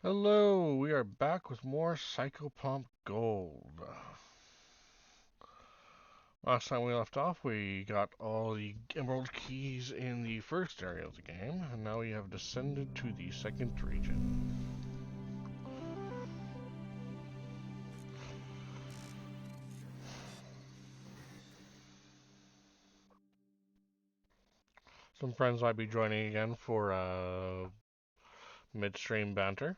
Hello, we are back with more Psychopomp Gold. Last time we left off, we got all the emerald keys in the first area of the game, and now we have descended to the second region. Some friends might be joining again for midstream banter.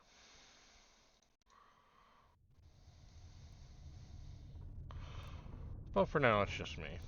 But for now, it's just me.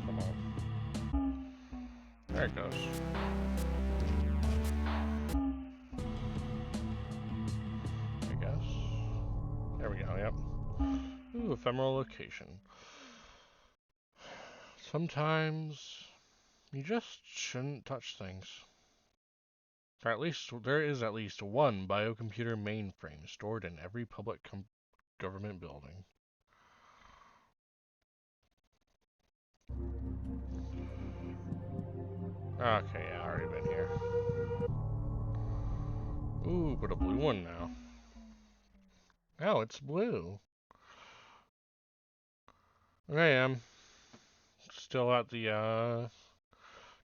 Come on. There it goes. I guess. There we go, yep. Ooh, ephemeral location. Sometimes you just shouldn't touch things. There is at least one biocomputer mainframe stored in every public government building. Okay, yeah, already been here. Ooh, but a blue one now. Oh, it's blue. Okay, I'm still at the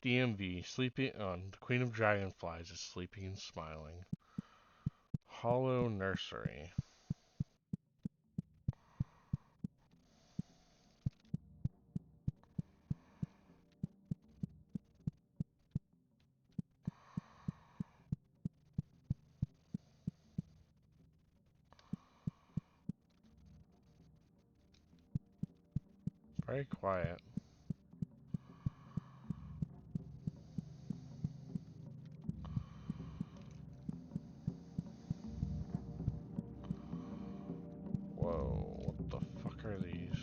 DMV, sleeping. The Queen of Dragonflies is sleeping and smiling. Hollow Nursery. Very quiet. Whoa, what the fuck are these?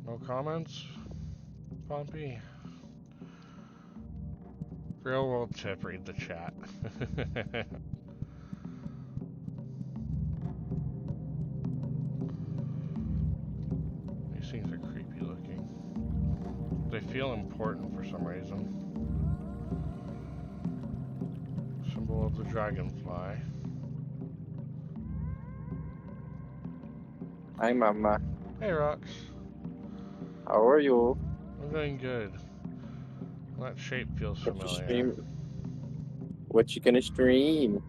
No comments? Pompey? Real world tip, read the chat. These things are creepy looking. They feel important for some reason. Symbol of the dragonfly. Hi, Mama. Hey, Rox. How are you? I'm doing good. That shape feels What you familiar. stream? What you gonna stream?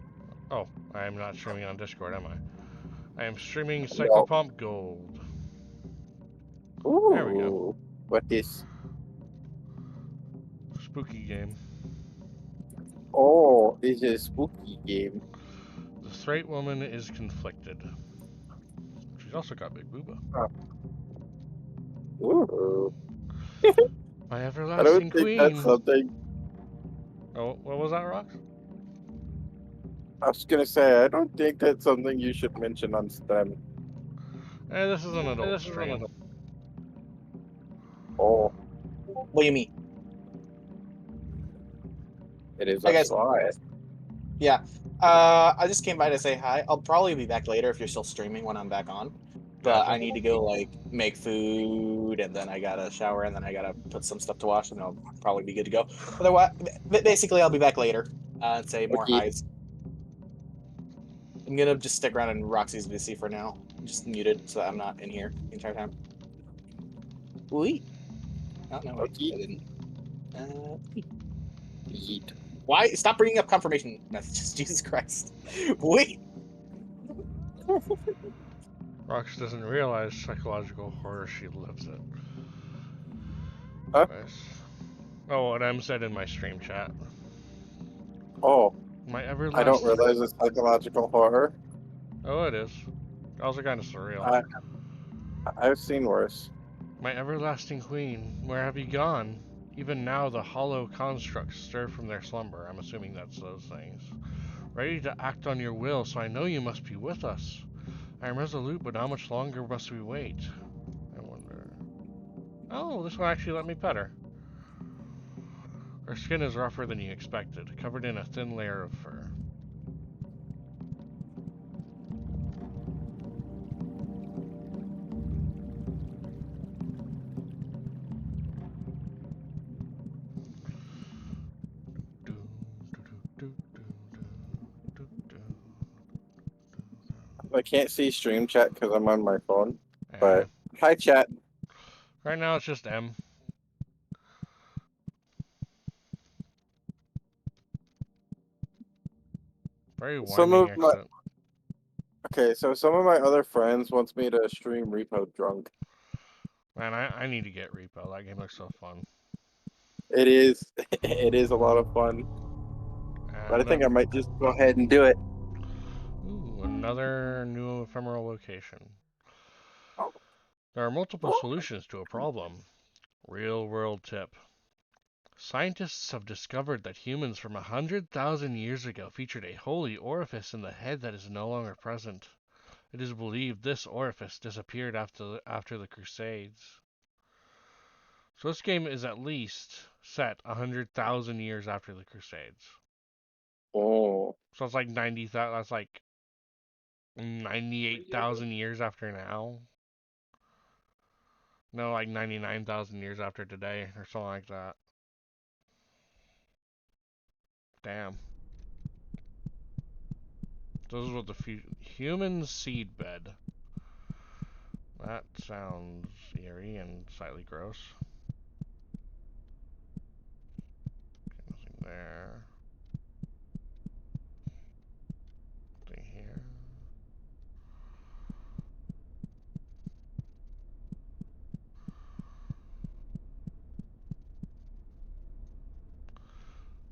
Oh, I am not streaming on Discord, am I? I am streaming No. Psychopomp Gold. There we go. Ooh. What is? Spooky game. Oh, this is a spooky game. The straight woman is conflicted. She's also got big booba. Huh. Ooh. My I don't everlasting think that's queen. something. Oh, what was that, Rox? I was gonna say, I don't think that's something you should mention on stream. This is an adult stream. Oh, What do you mean? it is Hi a guys. lie. Yeah. I just came by to say hi. I'll probably be back later if you're still streaming when I'm back on. But Gotcha. I need to go like make food and then I gotta shower and then I gotta put some stuff to wash and I'll probably be good to go. Otherwise, basically I'll be back later and say more Okay. highs. I'm gonna just stick around in Roxy's VC for now. I'm just muted so that I'm not in here the entire time. Wait. Oh no, wait. Okay. I didn't. Eat. Why? Stop bringing up confirmation messages. Jesus Christ. Wait. Rox doesn't realize psychological horror she lives it. Huh? Nice. Oh, and I'm said in my stream chat. Oh, My I don't everlasting. realize it's psychological horror. Oh, it is. Also kind of surreal. I've seen worse. My everlasting queen, where have you gone? Even now, the hollow constructs stir from their slumber. I'm assuming that's those things. Ready to act on your will, so I know you must be with us. I am resolute, but how much longer must we wait? I wonder. Oh, this one actually let me pet her. Her skin is rougher than you expected, covered in a thin layer of fur. I can't see stream chat because I'm on my phone. Yeah. But hi, chat. Right now it's just M. Very Some winding of my exit. Okay, so some of my other friends wants me to stream Repo drunk. Man, I need to get Repo. That game looks so fun. It is, it is a lot of fun. But I think I might just go ahead and do it. Ooh, another new ephemeral location. There are multiple solutions to a problem. Real world tip. Scientists have discovered that humans from 100,000 years ago featured a holy orifice in the head that is no longer present. It is believed this orifice disappeared after the Crusades. So this game is at least set 100,000 years after the Crusades. Oh. So it's like 90,000. That's like 98,000 years after now. No, like 99,000 years after today, or something like that. Damn. This is what the human seedbed. That sounds eerie and slightly gross. Okay, nothing there. Nothing here.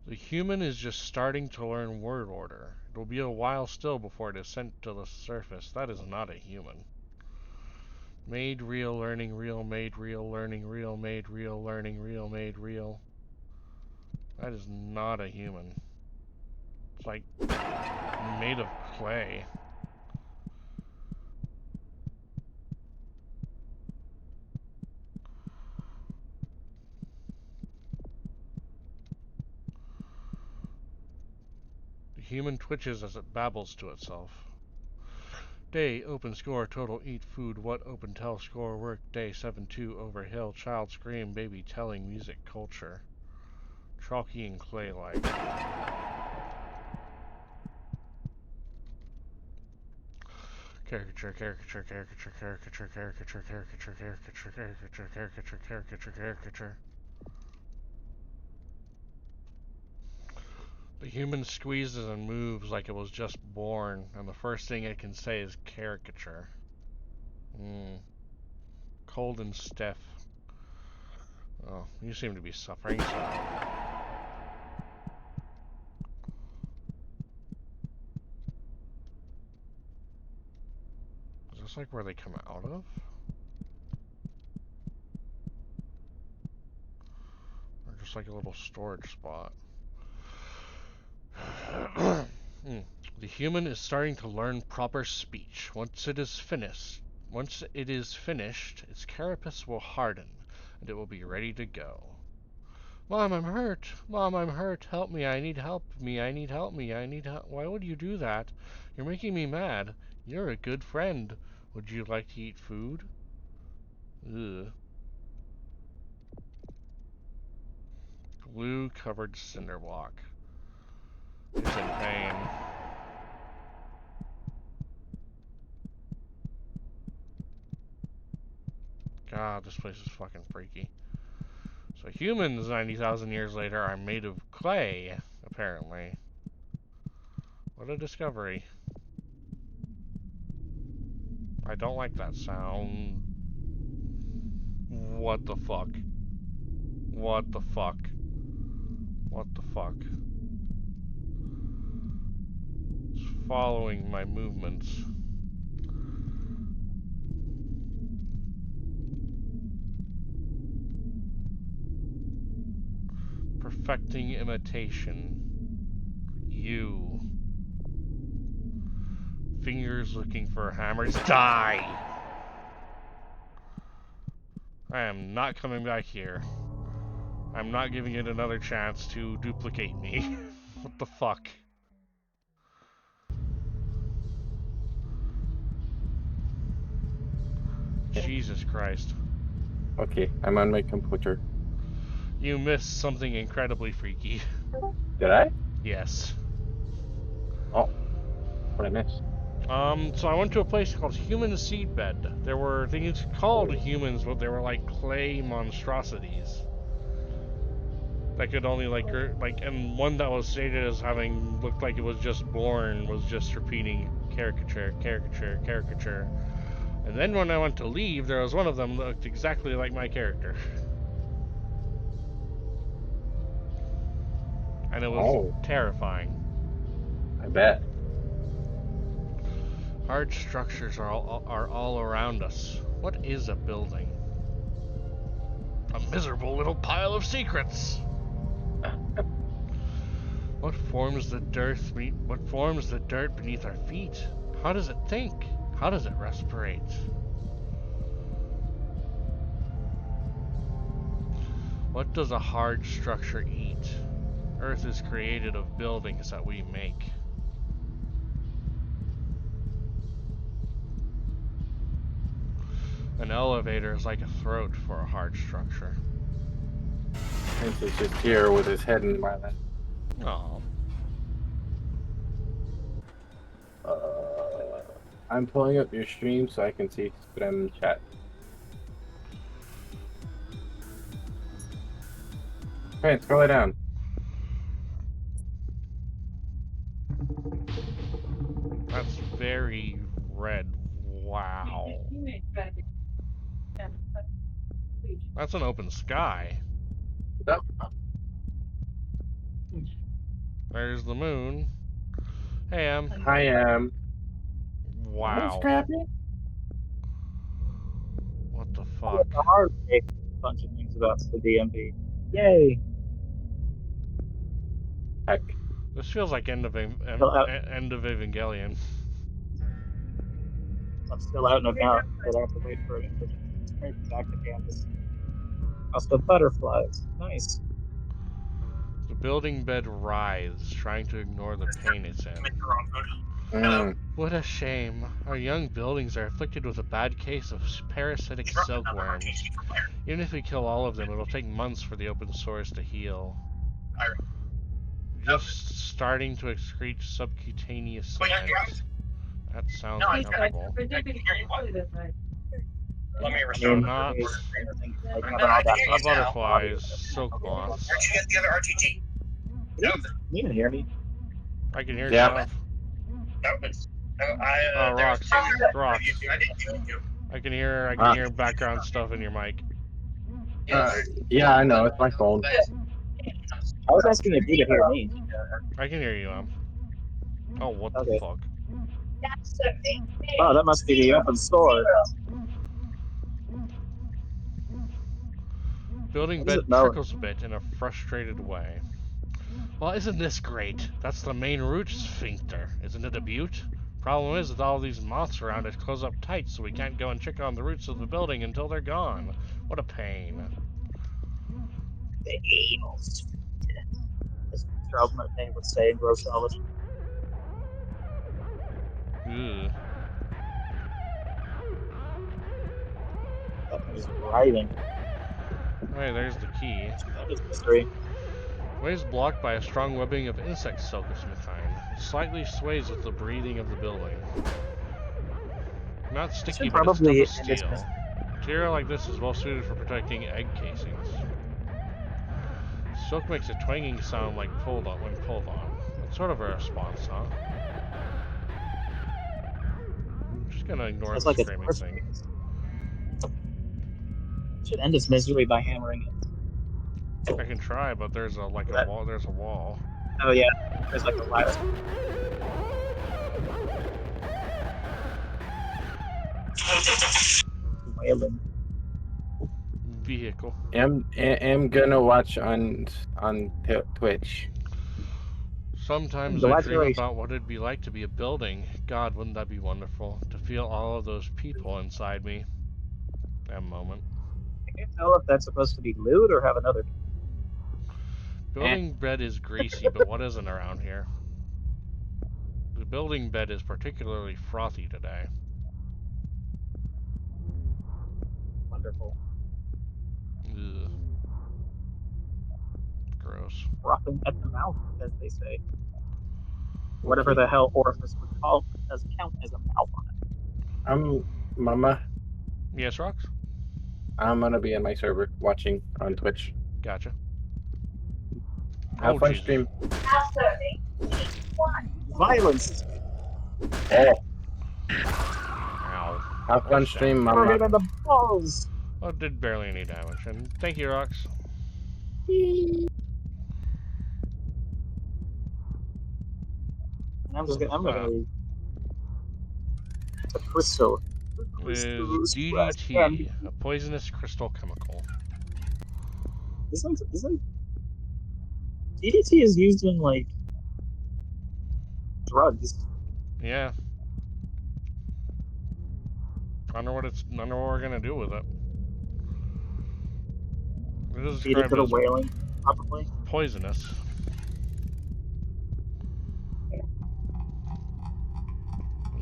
The human is just starting to learn word order. It will be a while still before it is sent to the surface. That is not a human. Made real, learning real, made real, learning real, made real, learning real, made real. That is not a human. It's like made of clay. The human twitches as it babbles to itself. Day, open score, total eat food, what open tell score, work, day, 7-2, over hill, child scream, baby telling, music, culture. Chalky and clay-like. Caricature, caricature, caricature, caricature, caricature, caricature, caricature, caricature, caricature, caricature, caricature. The human squeezes and moves like it was just born, and the first thing it can say is caricature. Cold and stiff. Oh, you seem to be suffering, so... Is this like where they come out of? Or just like a little storage spot? The human is starting to learn proper speech. Once it is finished, its carapace will harden, and it will be ready to go. Mom, I'm hurt. Mom, I'm hurt. Help me. I need help. I need help. I need help. Why would you do that? You're making me mad. You're a good friend. Would you like to eat food? Ugh. Glue-covered cinder block. It's in pain. God, this place is fucking freaky. So humans, 90,000 years later, are made of clay, apparently. What a discovery. I don't like that sound. What the fuck? What the fuck? What the fuck? It's following my movements. Perfecting imitation. You. Fingers looking for hammers. Die! I am not coming back here. I'm not giving it another chance to duplicate me. What the fuck? Jesus Christ. Okay, I'm on my computer. You missed something incredibly freaky. Did I? Yes. Oh, what did I miss? So I went to a place called Human Seedbed. There were things called humans, but they were like clay monstrosities. That could only and one that was stated as having looked like it was just born was just repeating caricature, caricature, caricature. And then when I went to leave, there was one of them that looked exactly like my character. And it was terrifying. I bet. Hard structures are all around us. What is a building? A miserable little pile of secrets. What forms the dirt beneath our feet? How does it think? How does it respirate? What does a hard structure eat? Earth is created of buildings that we make. An elevator is like a throat for a hard structure. Prince is just here with his head in my lap. Oh. I'm pulling up your stream so I can see Scrim chat. Prince, scroll it down. That's very red. Wow. That's an open sky. Yep. There's the moon. Hey, Em. Hi, Em. Wow. What the fuck? A hard a bunch of things about the DMV. Yay! Heck. This feels like end of Evangelion. I'm still out and about, but I have to wait for it to get back to campus. Also, butterflies. Nice. The building bed writhes, trying to ignore the pain it's in. What a shame. Our young buildings are afflicted with a bad case of parasitic silkworms. Even if we kill all of them, it'll take months for the open sores to heal. Just starting to excrete subcutaneous cement. That sounds uncomfortable. So not butterflies, silk moths. You can hear me. I can hear Yeah. stuff. Oh, rocks. Rocks. I can hear background stuff in your mic. Yeah, I know. It's my phone. I was asking if you could hear me. I can hear you, Oh, what the Okay. fuck? Oh, that must be the open store. Building What does bed it know? trickles a bit in a frustrated way. Well, isn't this great? That's the main root sphincter. Isn't it a beaut? Problem is that all these moths around it close up tight, so we can't go and check on the roots of the building until they're gone. What a pain. The anal sphincter. As Charles Martin would say in grossology. Ugh. That is writhing. Hey, there's the key. That is mystery. Way is blocked by a strong webbing of insect silk of some kind. It slightly sways with the breathing of the building. Not sticky, but it's probably tough as steel. Material like this is well suited for protecting egg casings. Silk makes a twanging sound like when pulled on. That's sort of a response, huh? I'm just gonna ignore the Sounds like screaming it's thing. Should end its misery by hammering it. I can try, but there's a wall. There's a wall. Oh yeah, there's like a ladder. Wailing. vehicle. am gonna watch on Twitch. Sometimes I dream about what it'd be like to be a building. God, wouldn't that be wonderful? To feel all of those people inside me. That moment. I can't tell if that's supposed to be loot or have another. Building bed is greasy, but what isn't around here? The building bed is particularly frothy today. Wonderful. Ugh. Gross. Frothing at the mouth, as they say. Whatever the hell orifice would call does count as a mouth on it. Mama. Yes, Rox? I'm gonna be in my server watching on Twitch. Gotcha. Have fun stream. Violence. Oh. Ow. Have fun stream, Never Mama. hit him in the balls. Well, it did barely any damage. And thank you, Rox. I'm gonna read a crystal. Is DDT, a poisonous crystal chemical. Isn't DDT is used in like drugs? Yeah. I know what we're gonna do with it. It is Feed it described to the as whaling, probably. poisonous.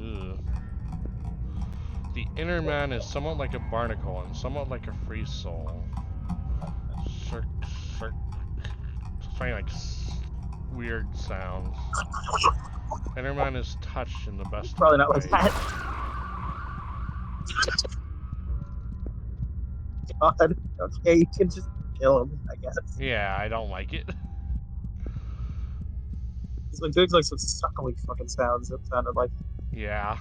Ugh. The inner man is somewhat like a barnacle and somewhat like a free soul. Something like weird sounds. Inner man is touched in the best Probably not ways. like that. God. Okay, you can just kill him, I guess. Yeah, I don't like it. He's like doing like some suckling fucking sounds. It sounded like. Yeah.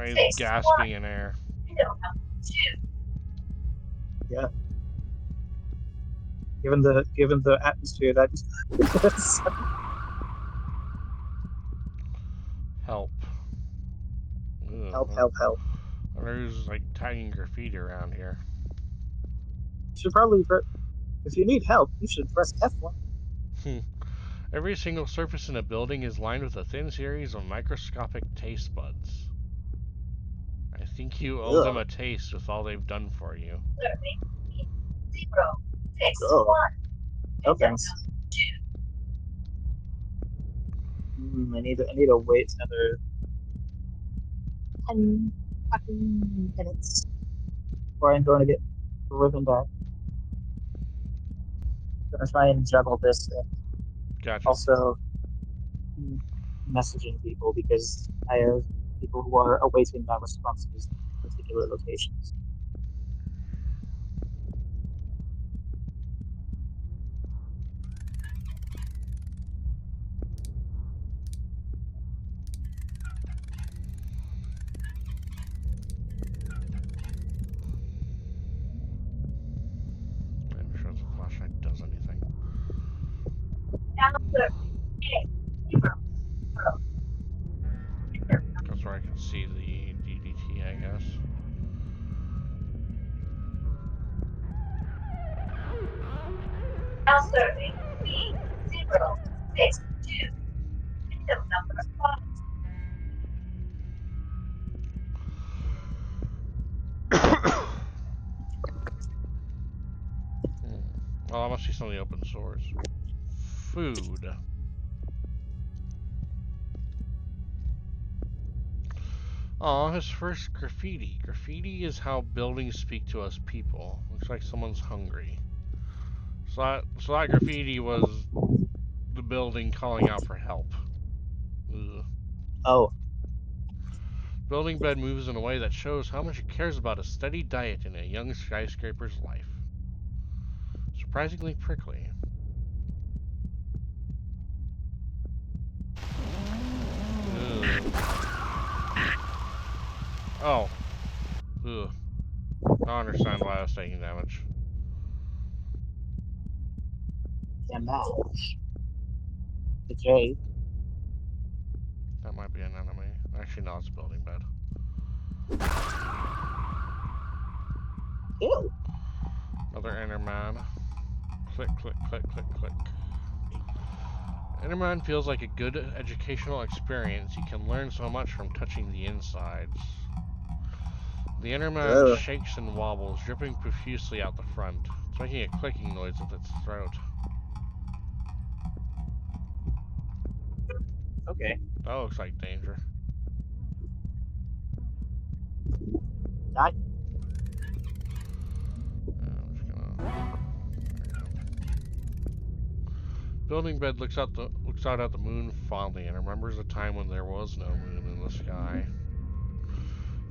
He's gasping in air. Yeah. Given the atmosphere that. Help. Ugh. Help. There's like tagging graffiti around here. You should probably, if you need help, you should press F1. Every single surface in a building is lined with a thin series of microscopic taste buds. I think you owe them a taste with all they've done for you. No thanks. I need to wait another 10 fucking minutes before I'm going to get driven back. I'm gonna try and juggle this and Gotcha. also messaging people because I have people who are awaiting my responses in particular locations. I'm sure the flashlight does anything. That's where I can see the DDT, I guess. Serving B062. Window number 5. Well, I must see some of the open source. Food. Aw, his first graffiti. Graffiti is how buildings speak to us people. Looks like someone's hungry. So that graffiti was the building calling out for help. Ugh. Oh. Building bed moves in a way that shows how much it cares about a steady diet in a young skyscraper's life. Surprisingly prickly. Ugh. Oh. Ugh. Now I understand why I was taking damage. Damage. The J. That might be an enemy. Actually, no, it's a building bed. Ew. Another Enderman. Click, click, click, click, click. Enderman feels like a good educational experience. You can learn so much from touching the insides. The Enderman Ugh. shakes and wobbles, dripping profusely out the front. It's making a clicking noise with its throat. Okay. That looks like danger. Die. I'm just gonna... Building bed looks out at the moon fondly and remembers a time when there was no moon in the sky.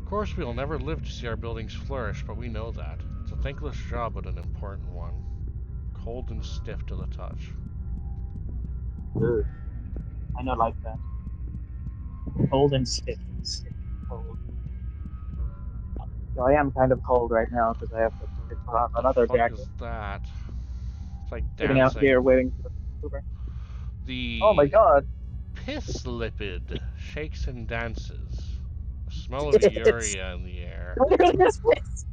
Of course, we will never live to see our buildings flourish, but we know that. It's a thankless job, but an important one. Cold and stiff to the touch. Ugh. I don't like that. Cold and stiff. Cold. So I am kind of cold right now because I have to put on What the another fuck jacket. is that? It's like Sitting out dancing. here waiting for the Uber. Oh my The god. piss lipid shakes and dances. The smell of urea in the air. Literally this place.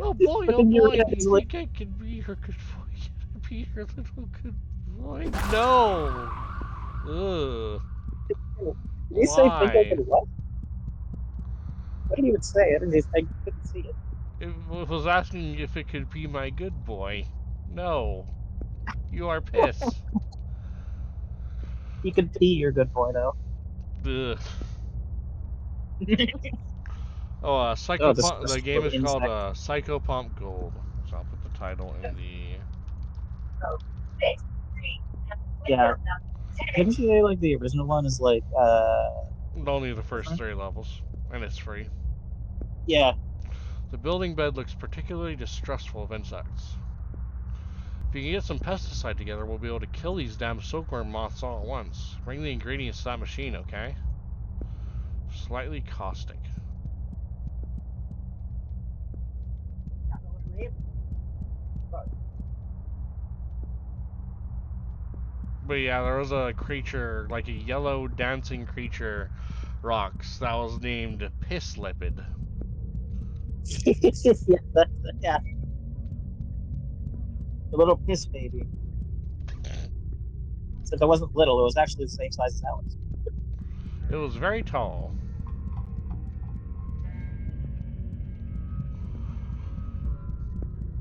Oh boy, oh Fucking boy, urea do is you like, think I can be your good boy? Can I be your little good boy? No! Ugh. did he say think I Why? could what? What did he even say? I couldn't see it. It was asking if it could be my good boy. No. You are piss. He could pee your good boy though. Ugh. Oh, this Psychopomp. The crystal game of is called insect. Psychopomp Gold. So I'll put the title in the. Yeah. Didn't you say like the original one is like Only the first different? 3 levels, and it's free. Yeah. The building bed looks particularly distrustful of insects. If you can get some pesticide together, we'll be able to kill these damn silkworm moths all at once. Bring the ingredients to that machine, okay? Slightly caustic. But yeah, there was a creature, like a yellow dancing creature, rocks, that was named Piss Lipid. Yeah. The little piss baby. Except it wasn't little, it was actually the same size as Alex. It was very tall.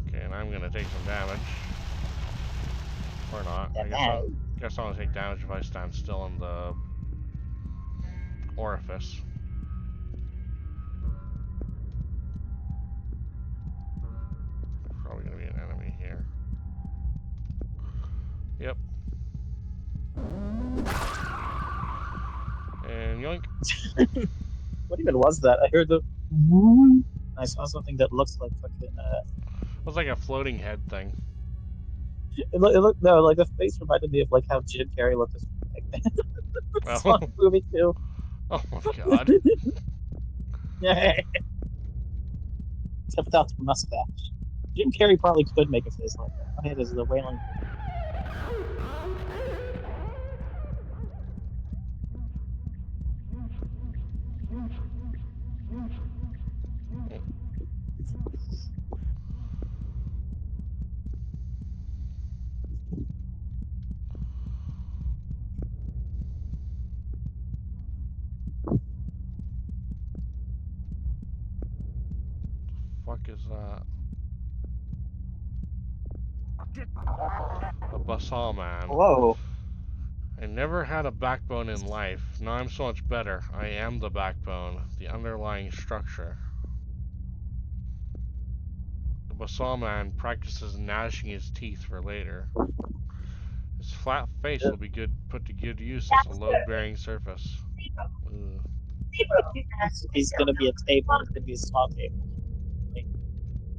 Okay, and I'm gonna take some damage. Or not. I guess I'll take damage if I stand still in the orifice. There's probably gonna be an enemy here. Yep. And yoink. What even was that? I heard the. I saw something that looks like fucking. It was like a floating head thing. It looked no, like the face reminded me of like how Jim Carrey looked as Eggman. Oh, Sonic movie too. oh my god. Yeah. Except without the mustache. Jim Carrey probably could make a face like that. Oh, hey, there's the wailing. Fuck is that? A basal man. Whoa. I never had a backbone in life. Now I'm so much better. I am the backbone, the underlying structure. The basal man practices gnashing his teeth for later. His flat face will be put to good use as a load-bearing surface. Ugh. He's gonna be a table. He's gonna be a small table. Like,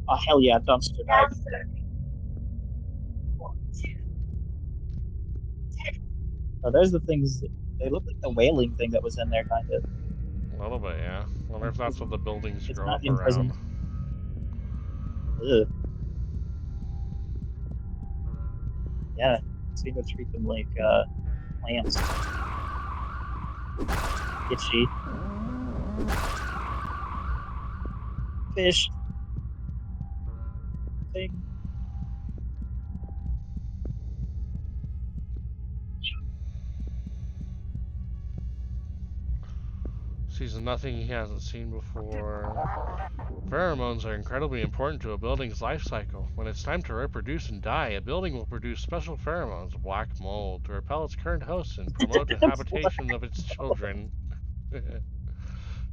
oh hell yeah, dumpster dive. Oh, there's the things. They look like the whaling thing that was in there, kind of. A little bit, yeah. Wonder if that's what the buildings It's grow not up imprisoned. around. Ugh. Yeah, seem to treat them like plants. Itchy. Fish. thing. Sees nothing he hasn't seen before. Pheromones are incredibly important to a building's life cycle. When it's time to reproduce and die, a building will produce special pheromones, black mold, to repel its current hosts and promote the habitation of its children.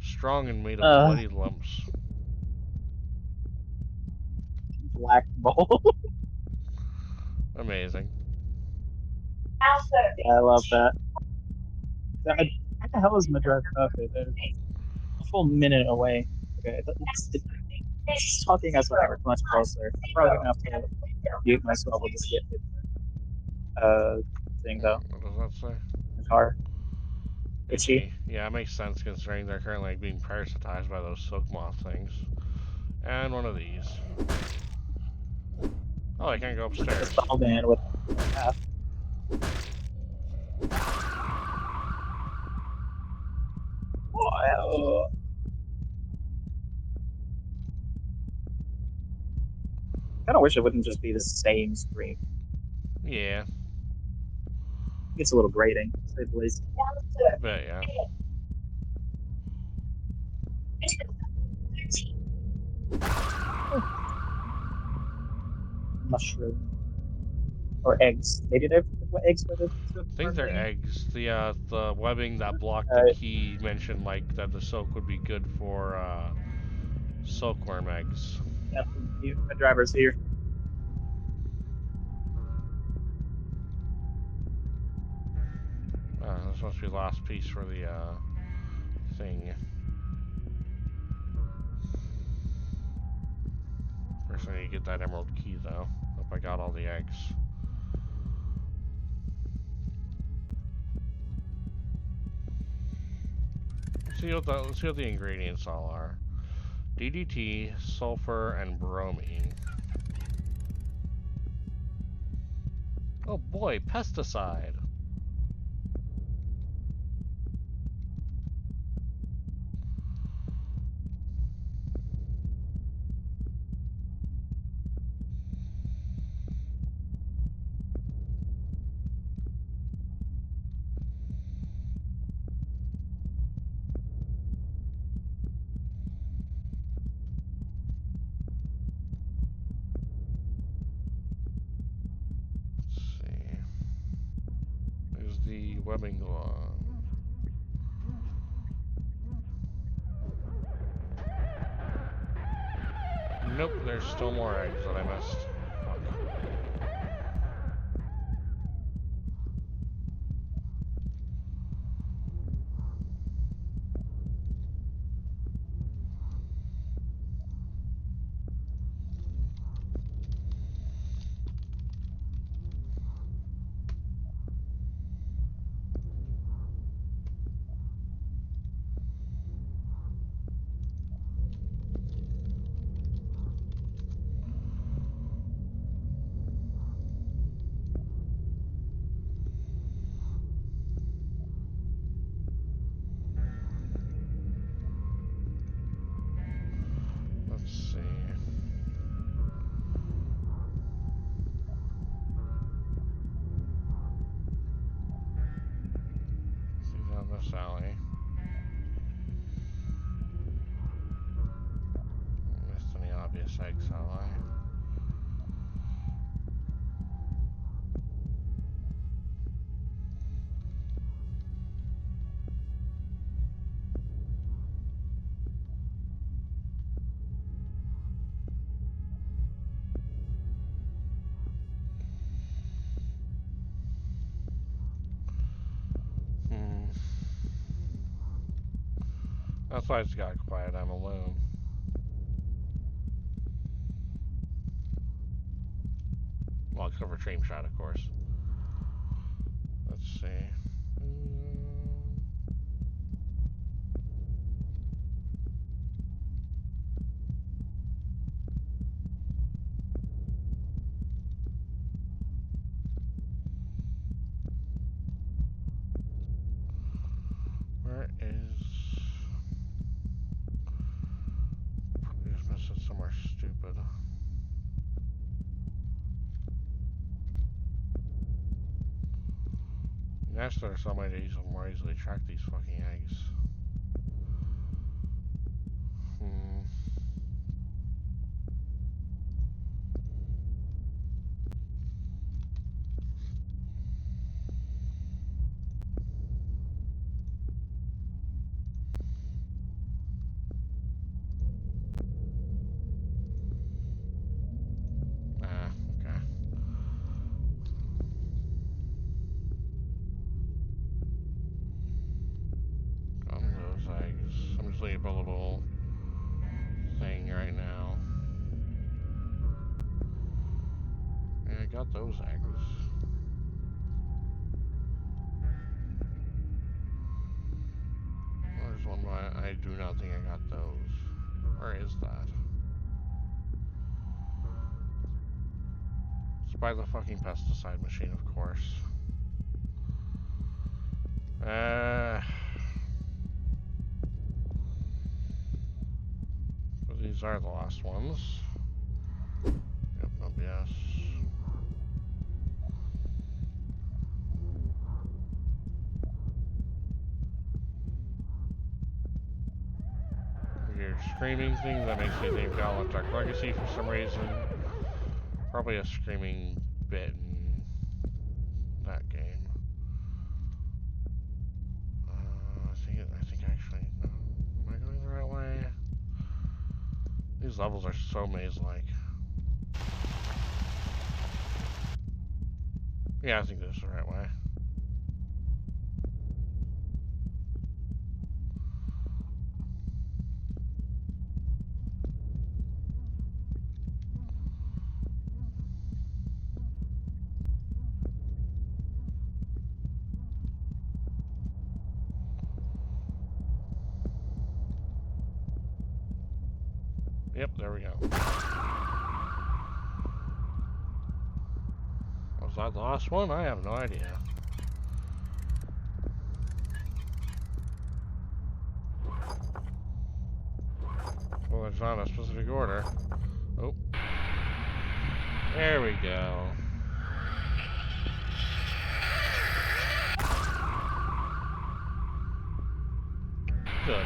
Strong and made of bloody lumps. Black bowl. Amazing. Yeah, I love that. What the hell is Madras? Okay, there's a full minute away. Okay, it's talking as if I were much closer. I'm probably gonna have to mute myself with this thing though. What does that say? The car. Itchy. Itchy. Yeah, it makes sense considering they're currently being parasitized by those silk moth things. And one of these. Oh, I can't go upstairs. Just all man with half. Oh, I kind of wish it wouldn't just be the same screen. Yeah, It's a little grating, to say the least. but yeah. Mushroom. Or eggs. Maybe they're eggs for the I think they're thing. eggs. The webbing that blocked the key mentioned like that the silk would be good for silkworm eggs. Yeah, my driver's here. This must be the last piece for the thing. First I need to get that emerald key though. Hope I got all the eggs. Let's see what the ingredients all are. DDT, sulfur, and bromine. Oh boy, pesticide. Let's see. There's the webbing glove. Nope, there's still more eggs that I missed. Fuck. Let's see. See down this alley. Missed any obvious eggs, have I? That's why it's got quiet. I'm alone. Well, except for Dream Shot, of course. Let's see. Where is... Probably just missed it somewhere stupid. guess there's some way to more easily track these fucking eggs. A little thing right now. And I got those eggs. There's one where I do not think I got those. Where is that? It's by the fucking pesticide machine, of course. So these are the last ones. Yep, no BS. Weird screaming thing that makes me think Goblin Dark Legacy for some reason. Probably a screaming bit in that game. I think actually, no. Am I going the right way? These levels are so maze-like. Yeah, I think this is the right way. Yep, there we go. Was that the last one? I have no idea. Well, there's not a specific order. Oh. There we go. Good.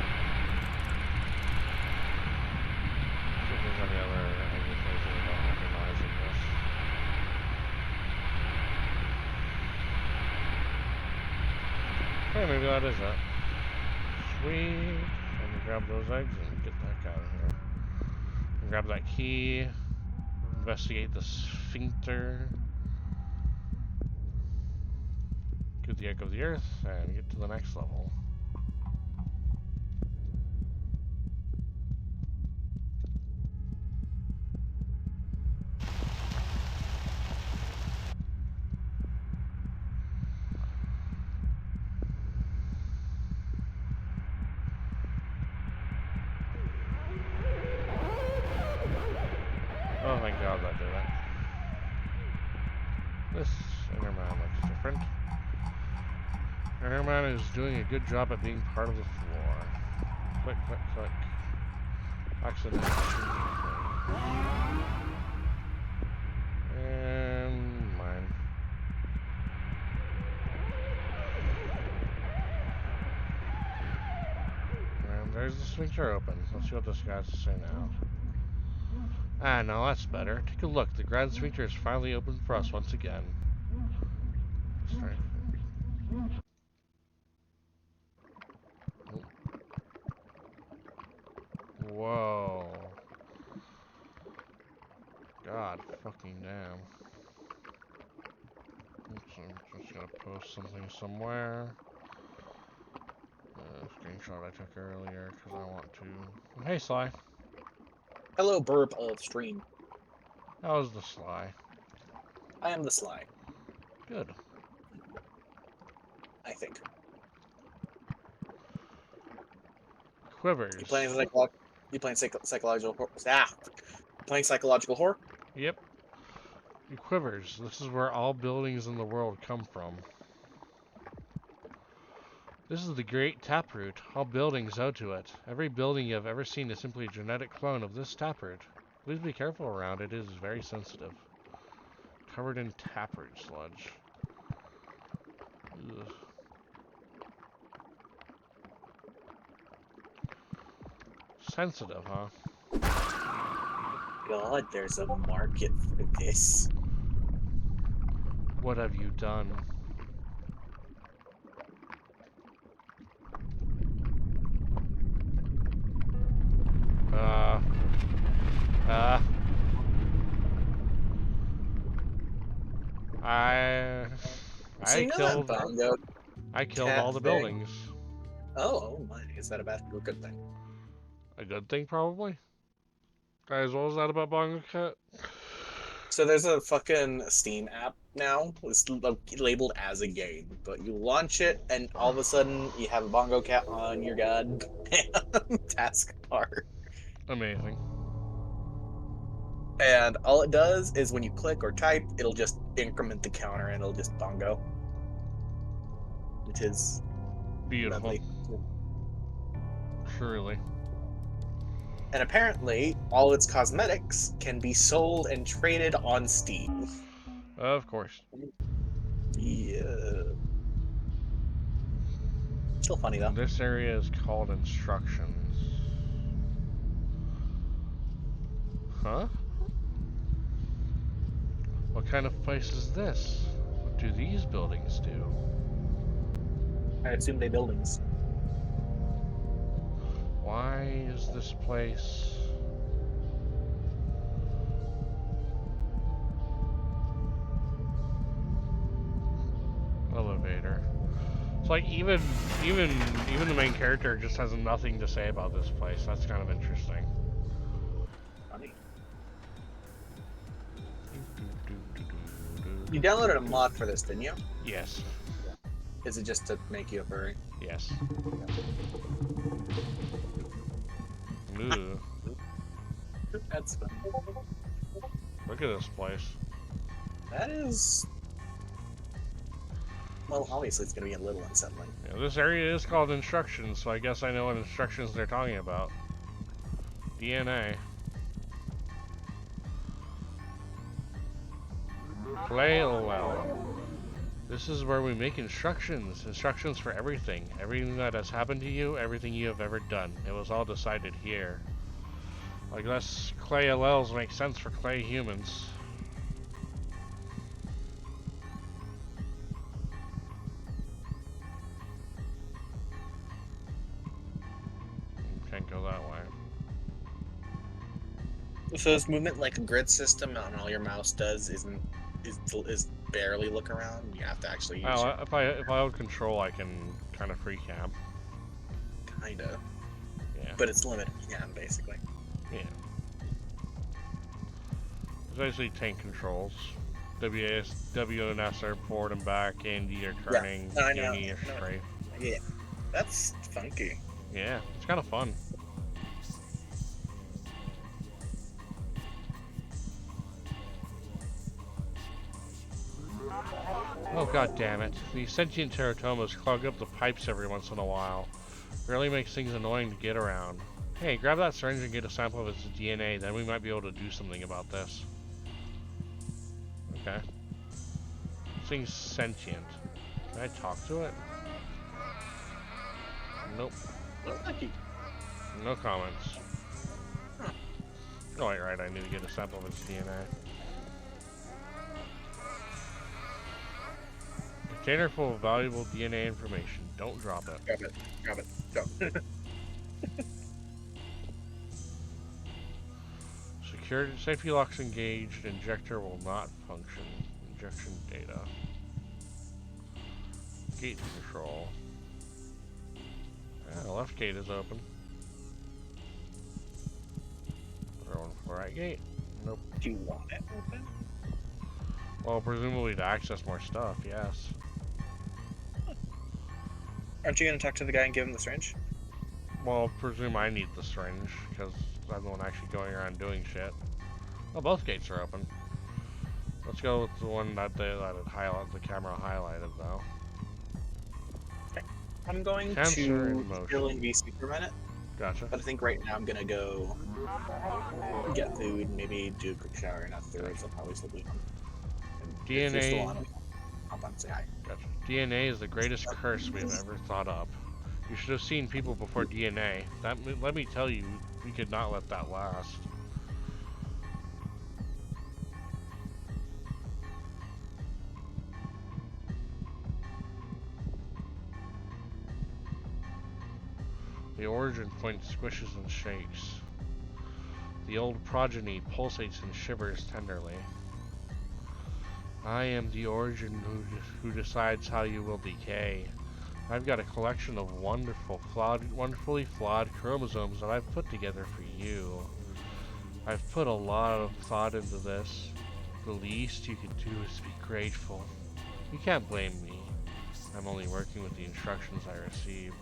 See if there's any other exit places I don't recognize in this. Okay, maybe that is it. Sweet. Let me grab those eggs and get the heck out of here. And grab that key. Investigate the sphincter. Get the egg of the earth and get to the next level. Oh, thank God that did it. This Enderman looks different. Enderman is doing a good job at being part of the floor. Click, click, click. Accident. And mine. And there's the sphincter open. Let's see what this guy has to say now. Ah, no, that's better. Take a look. The grand sphincter is finally open for us once again. Sorry. Whoa. God fucking damn. Oops, I'm just gonna post something somewhere. Screenshot I took earlier because I want to. Hey, Sly. Hello, burp of stream. That was the Sly. I am the Sly, Good. I think. Quivers. You playing psychological horror? Playing psychological horror? Yep. Quivers. This is where all buildings in the world come from. This is the great taproot. All buildings owe to it. Every building you have ever seen is simply a genetic clone of this taproot. Please be careful around it. It is very sensitive. Covered in taproot sludge. Ugh. Sensitive, huh? God, there's a market for this. What have you done? Uh. So you know that bongo I killed cat all the thing? buildings. Oh my, is that a bad or good thing? A good thing, probably. Guys, what was that about Bongo Cat? So there's a fucking Steam app now. It's labeled as a game, but you launch it and all of a sudden you have a bongo cat on your goddamn taskbar. Amazing. And all it does is when you click or type, it'll just increment the counter and it'll just bongo. It is Beautiful. lovely. Truly. And apparently, all its cosmetics can be sold and traded on Steam. Of course. Yeah. Still funny though. This area is called instructions. Huh? What kind of place is this? What do these buildings do? I assume they buildings. Why is this place... Elevator. It's like even the main character just has nothing to say about this place. That's kind of interesting. Funny. You downloaded a mod for this, didn't you? Yes. Is it just to make you a furry? Yes. Ooh. That's fun. Look at this place. That is... Well, obviously it's going to be a little unsettling. Yeah, this area is called instructions, so I guess I know what instructions they're talking about. DNA. Play well. This is where we make instructions. Instructions for everything. Everything that has happened to you, everything you have ever done. It was all decided here. I guess clay LLs make sense for clay humans. Can't go that way. So is movement like a grid system and all your mouse does is barely look around? You have to actually use Oh, if I hold control, I can kind of free cam. Kinda. Yeah. But it's limited, yeah, basically. Yeah. It's basically tank controls. W and S are forward and back, A and D are turning, No, I D know. and E are straight. Yeah. That's funky. Yeah, it's kind of fun. Oh god damn it. These sentient teratomas clog up the pipes every once in a while. Really makes things annoying to get around. Hey, grab that syringe and get a sample of its DNA, then we might be able to do something about this. Okay. This thing's sentient. Can I talk to it? Nope. No comments. Oh wait, right, I need to get a sample of its DNA. Container full of valuable DNA information. Don't drop it. Grab it. Grab it. Go. Security safety locks engaged. Injector will not function. Injection data. Gate control. The left gate is open. Going for right gate. Nope. Do you want it open? Well, presumably to access more stuff, yes. Aren't you going to talk to the guy and give him the syringe? Well, presume I need the syringe, because I'm the one actually going around doing shit. Well, both gates are open. Let's go with the one that the camera highlighted, though. Okay. I'm going Cancer in to motion. chill in VC for a minute, Gotcha. but I think right now I'm going to go get food, maybe do a quick shower, and afterwards I'll probably still be home. And if you're still DNA. on, hop on and say hi. Gotcha. DNA is the greatest curse we've ever thought up. You should have seen people before DNA. Let me tell you, We could not let that last. The origin point squishes and shakes. The old progeny pulsates and shivers tenderly. I am the origin who decides how you will decay. I've got a collection of wonderfully flawed chromosomes that I've put together for you. I've put a lot of thought into this. The least you can do is be grateful. You can't blame me. I'm only working with the instructions I received.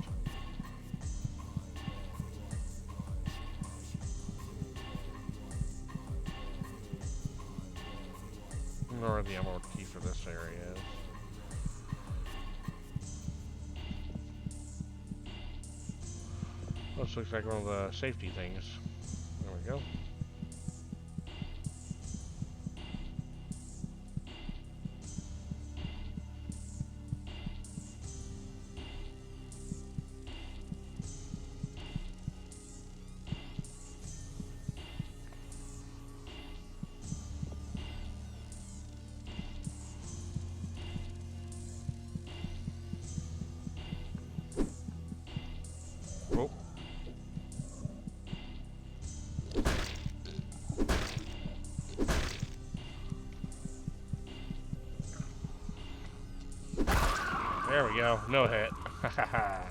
I don't know where the emerald key for this area is. This looks like one of the safety things. There we go. Oh. There we go. No hit. Ha ha ha.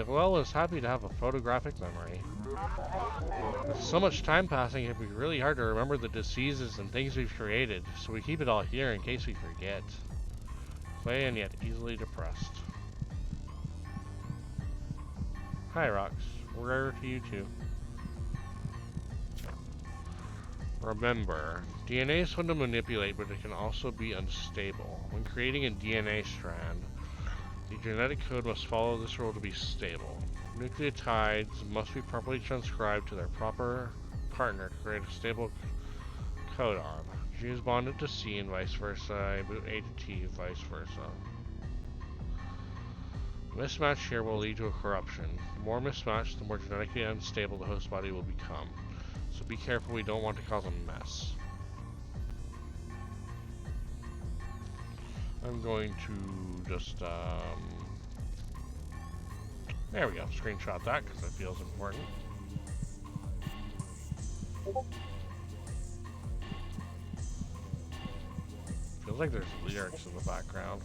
Well is happy to have a photographic memory. With so much time passing, it'd be really hard to remember the diseases and things we've created, so we keep it all here in case we forget. Clay and yet easily depressed. Hi, Rocks. Rare to you too. Remember, DNA is fun to manipulate, but it can also be unstable. When creating a DNA strand, the genetic code must follow this rule to be stable. Nucleotides must be properly transcribed to their proper partner to create a stable codon. G is bonded to C and vice versa, A to T, vice versa. Mismatch here will lead to a corruption. The more mismatched, the more genetically unstable the host body will become. So be careful, we don't want to cause a mess. I'm going to just, there we go, screenshot that because it feels important. Feels like there's lyrics in the background.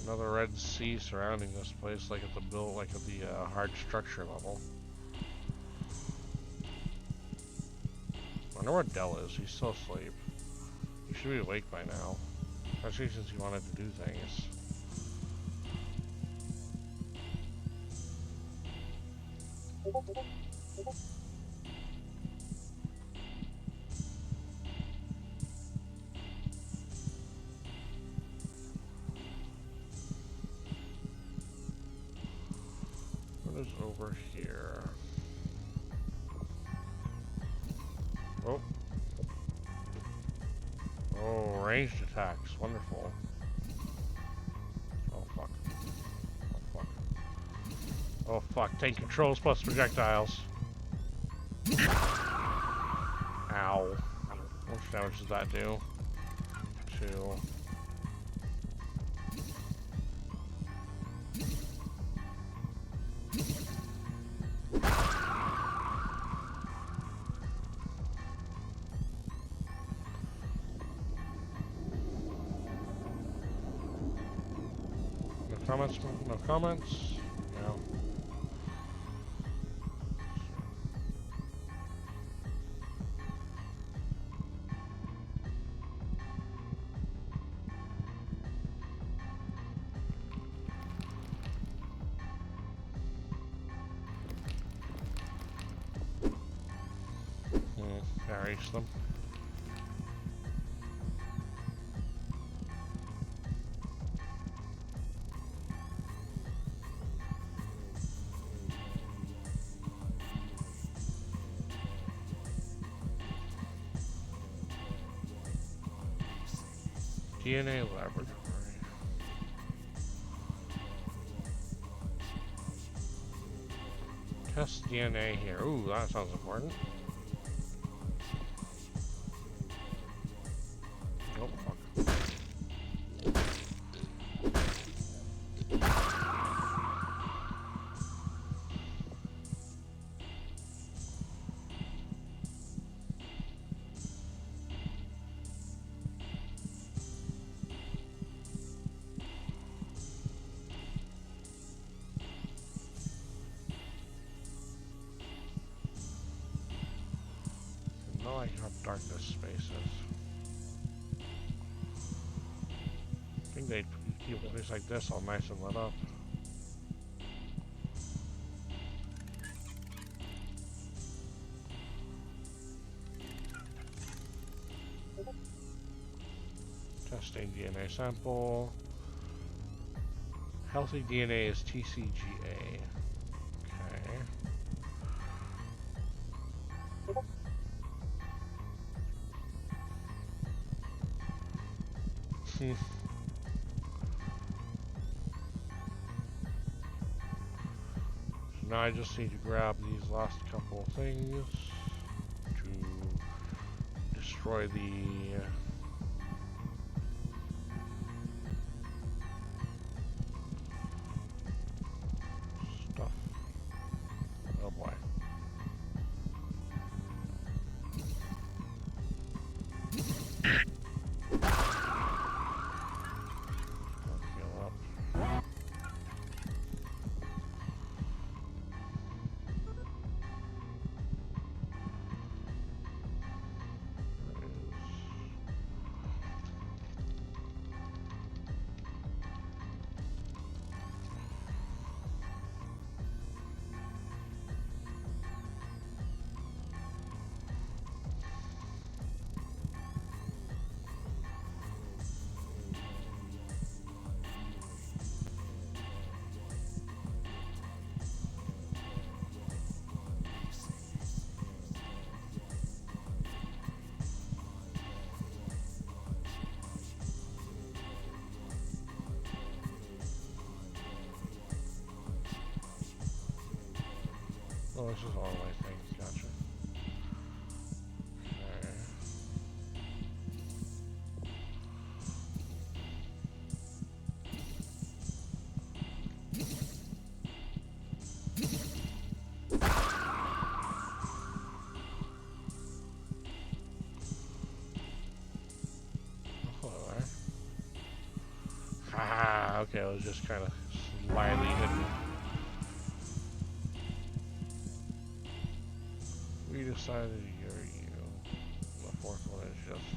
Another red sea surrounding this place, like at the hard structure level. I wonder where Dell is. He's still asleep. He should be awake by now, especially since he wanted to do things. What is over here? Oh. Oh, ranged attacks. Wonderful. Oh, fuck. Oh, fuck. Oh, fuck. Tank controls plus projectiles. Ow. How much damage does that do? 2. Comments? No comments? No. erase them. DNA laboratory. Test DNA here. Ooh, that sounds important. Oh, fuck. I like how dark this space is. I think they keep a place like this all nice and lit up. Testing DNA sample. Healthy DNA is TCGA. Okay. So now I just need to grab these last couple things to destroy the stuff. Oh boy. Heal up. Oh, this is all my things, gotcha. Okay. Hello there. Haha, okay, it was just kind of slyly hidden. We decided you're you. The fourth one is just...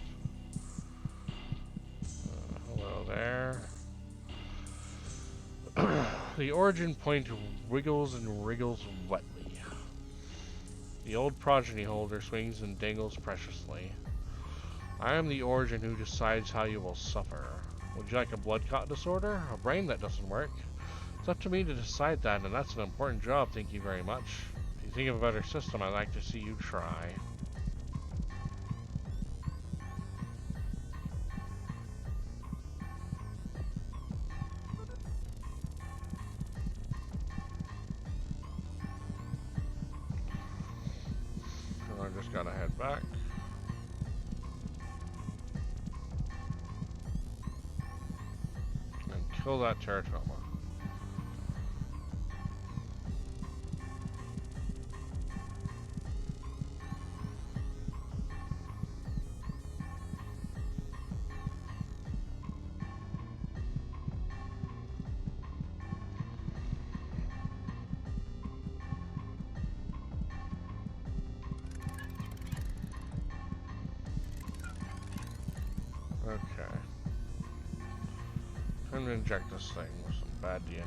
hello there. The origin point wiggles and wriggles wetly. The old progeny holder swings and dangles preciously. I am the origin who decides how you will suffer. Would you like a blood clot disorder? A brain that doesn't work? It's up to me to decide that, and that's an important job, thank you very much. If you think of a better system, I'd like to see you try. So I just gotta head back. And kill that teratoma. Okay. Time to inject this thing with some bad DNA.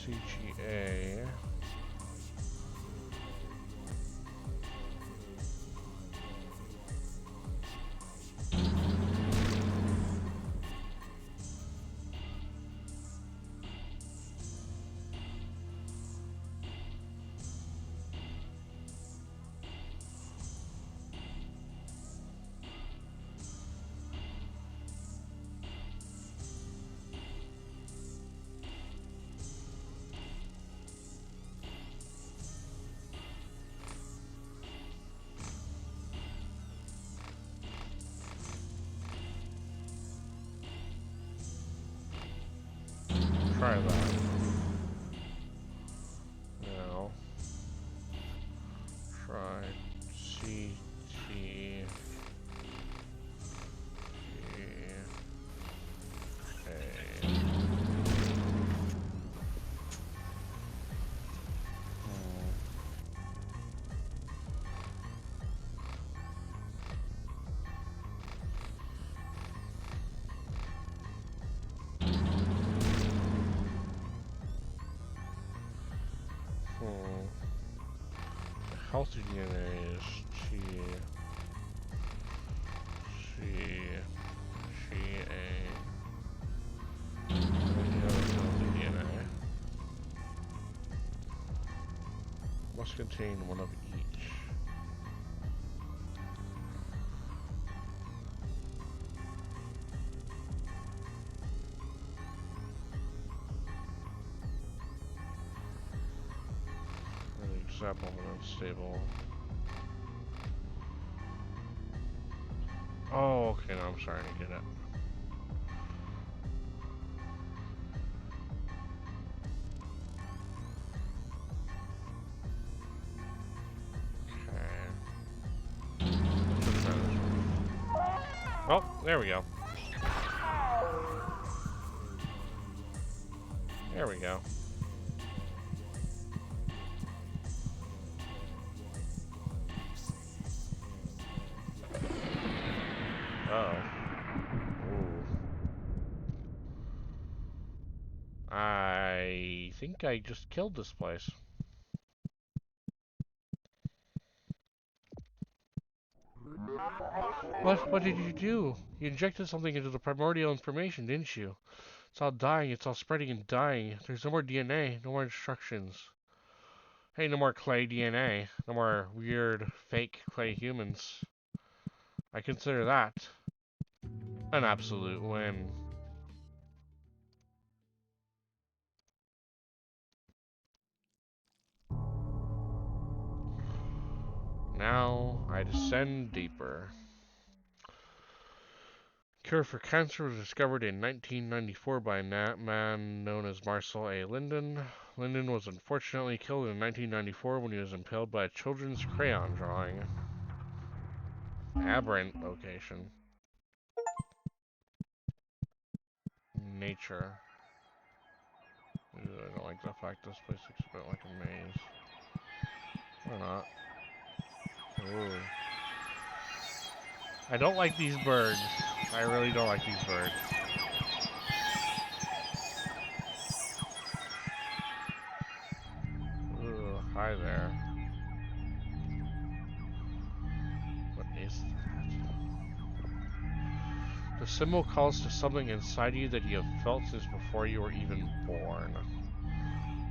CGA. Try that. Now, try CT. Healthy DNA is healthy DNA. Must contain one of each. Example of unstable. Oh, okay, now I'm starting to get it. Oh, there we go. There we go. Uh-oh. Ooh. I think I just killed this place. What did you do? You injected something into the primordial information, didn't you? It's all dying, it's all spreading and dying. There's no more DNA, no more instructions. Hey, no more clay DNA. No more weird, fake clay humans. I consider that an absolute win. Now, I descend deeper. Cure for cancer was discovered in 1994 by a man known as Marcel A. Linden. Linden was unfortunately killed in 1994 when he was impaled by a children's crayon drawing. Aberrant location. Nature. Ooh, I don't like the fact this place looks a bit like a maze. Or not. Ooh. I don't like these birds. I really don't like these birds. Ooh, hi there. What is that? The symbol calls to something inside you that you have felt since before you were even born.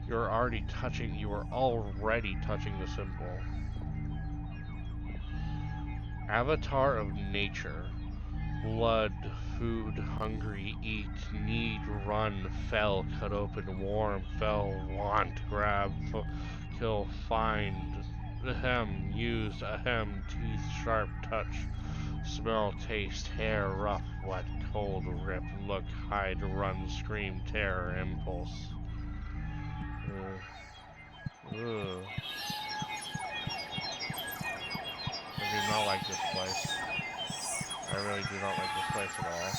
You were already touching the symbol. Avatar of nature. Blood, food, hungry, eat, need, run, fell, cut open, warm, fell, want, grab, kill, find, ahem, use, ahem, teeth, sharp, touch, smell, taste, hair, rough, wet, cold, rip, look, hide, run, scream, terror, impulse. Ugh. I do not like this place. I really do not like this place at all.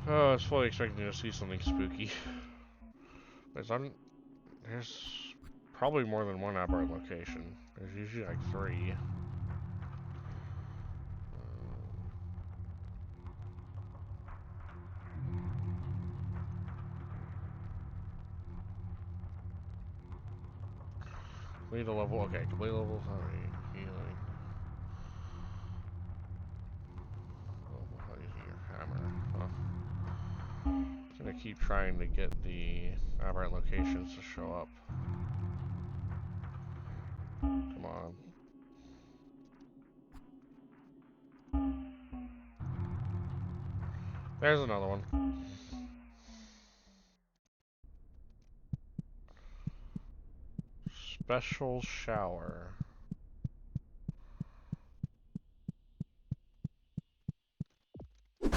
Oh, I was fully expecting to see something spooky. There's probably more than one aberrant location. There's usually like 3. Complete a level. Okay, complete level 3. Healing. Level using your hammer. Huh. I'm gonna keep trying to get the aberrant locations to show up. Come on. There's another one. Special shower. Can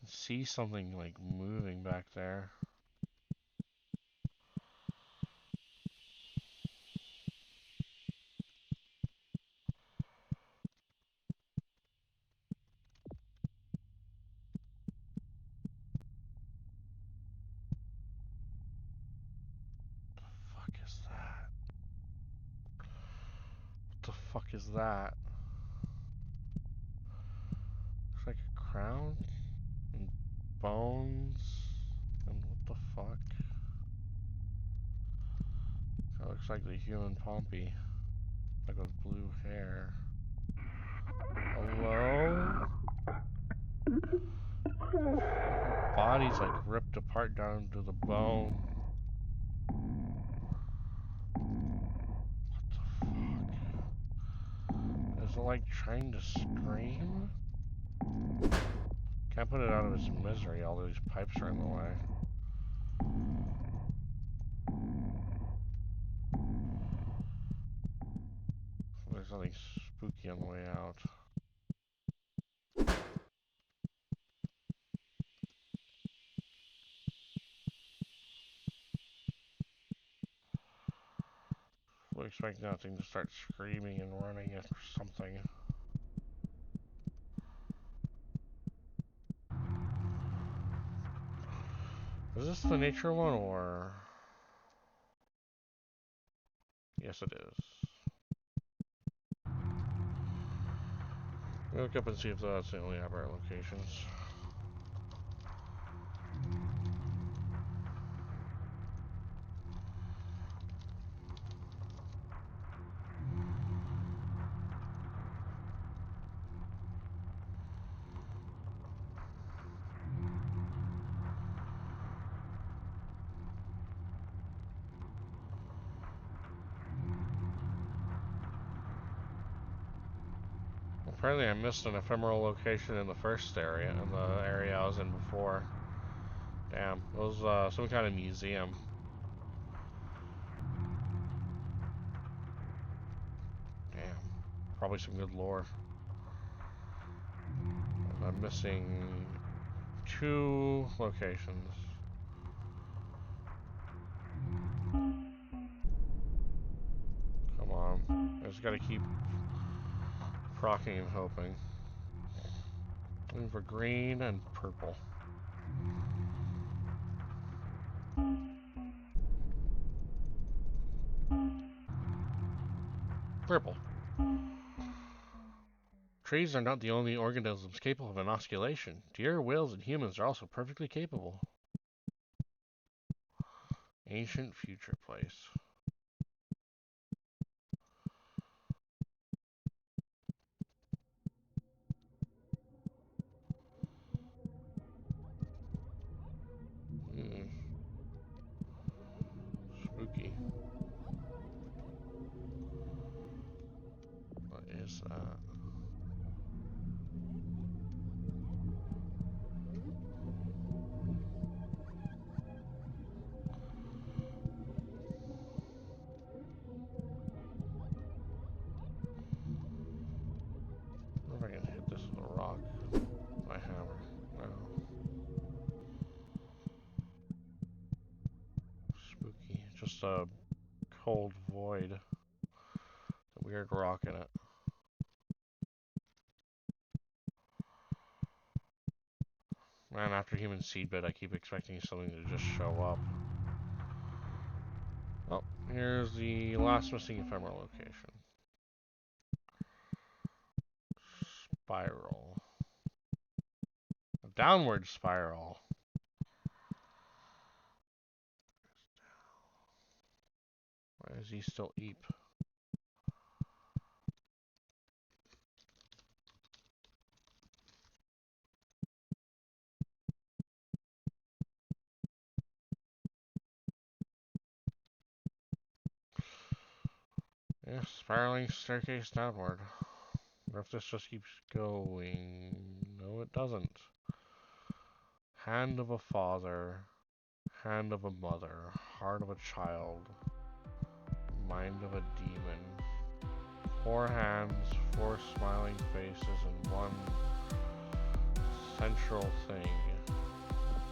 see something like moving back there. Fuck is that? What the fuck is that? Looks like a crown and bones. And what the fuck? That looks like the human Pompey. Like with blue hair. Hello? Her body's like ripped apart down to the bone. What the fuck? Is it like trying to scream? Can't put it out of its misery, all these pipes are in the way. There's nothing spooky on the way out. We'll expect nothing to start screaming and running after something. Is this the nature one or? Yes, it is. We'll look up and see if that's the only aberrant locations. Apparently I missed an ephemeral location in the first area, in the area I was in before. Damn, it was some kind of museum. Damn, probably some good lore. And I'm missing 2 locations. Come on, I just gotta keep procking and hoping. Looking for green and purple. Purple. Trees are not the only organisms capable of inoculation. Deer, whales, and humans are also perfectly capable. Ancient future place. Spooky. What is that? I wonder if I can hit this with a rock. My hammer. No. Spooky. Just a cold void. A weird rock in it. Man, after human seedbed, I keep expecting something to just show up. Here's the last missing ephemeral location. Spiral. A downward spiral. Why is he still Eep? Yeah, spiraling staircase downward. What if this just keeps going? No, it doesn't. Hand of a father, hand of a mother, heart of a child, mind of a demon. 4 hands, 4 smiling faces, and 1 central thing.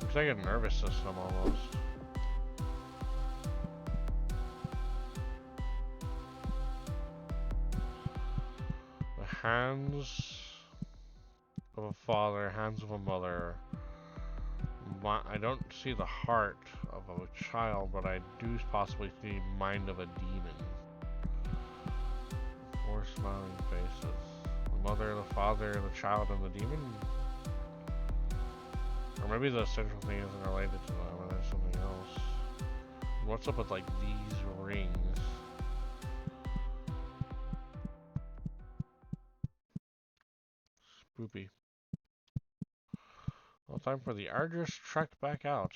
Looks like a nervous system almost. The hands of a father, hands of a mother. I don't see the heart of a child, but I do possibly see mind of a demon. 4 smiling faces. The mother, the father, the child, and the demon? Or maybe the central thing isn't related to them, and there's something else. And what's up with, like, these rings? Spoopy. Well, time for the arduous trek back out.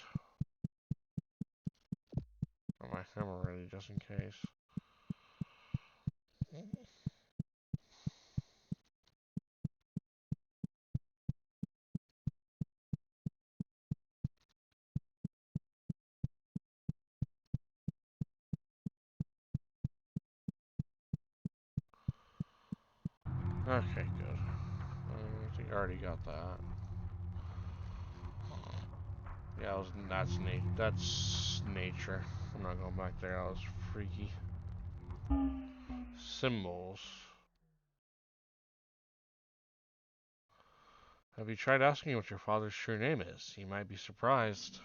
Got my hammer ready, just in case. Okay, good. I think I already got that. Yeah, that's nature. I'm not going back there. That was freaky. Symbols. Have you tried asking what your father's true name is? He might be surprised.